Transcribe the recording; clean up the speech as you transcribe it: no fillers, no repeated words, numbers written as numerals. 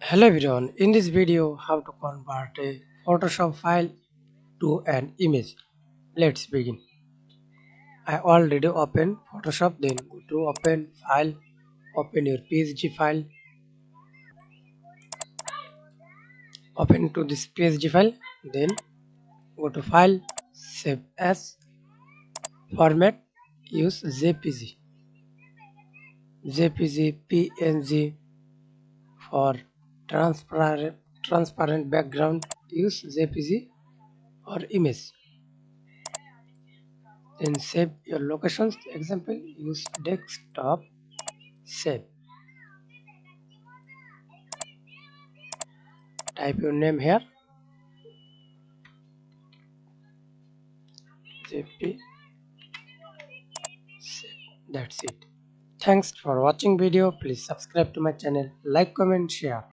Hello everyone, in this video how to convert a Photoshop file to an image. Let's begin. I already open Photoshop, then go to open file, open your PSG file, open to this PSG file, then go to file, save as, format, use JPG, PNG for transparent background, use JPG or image. Then save your locations. Example, use desktop. Save. Type your name here. JP. Save. That's it. Thanks for watching video. Please subscribe to my channel. Like, comment, share.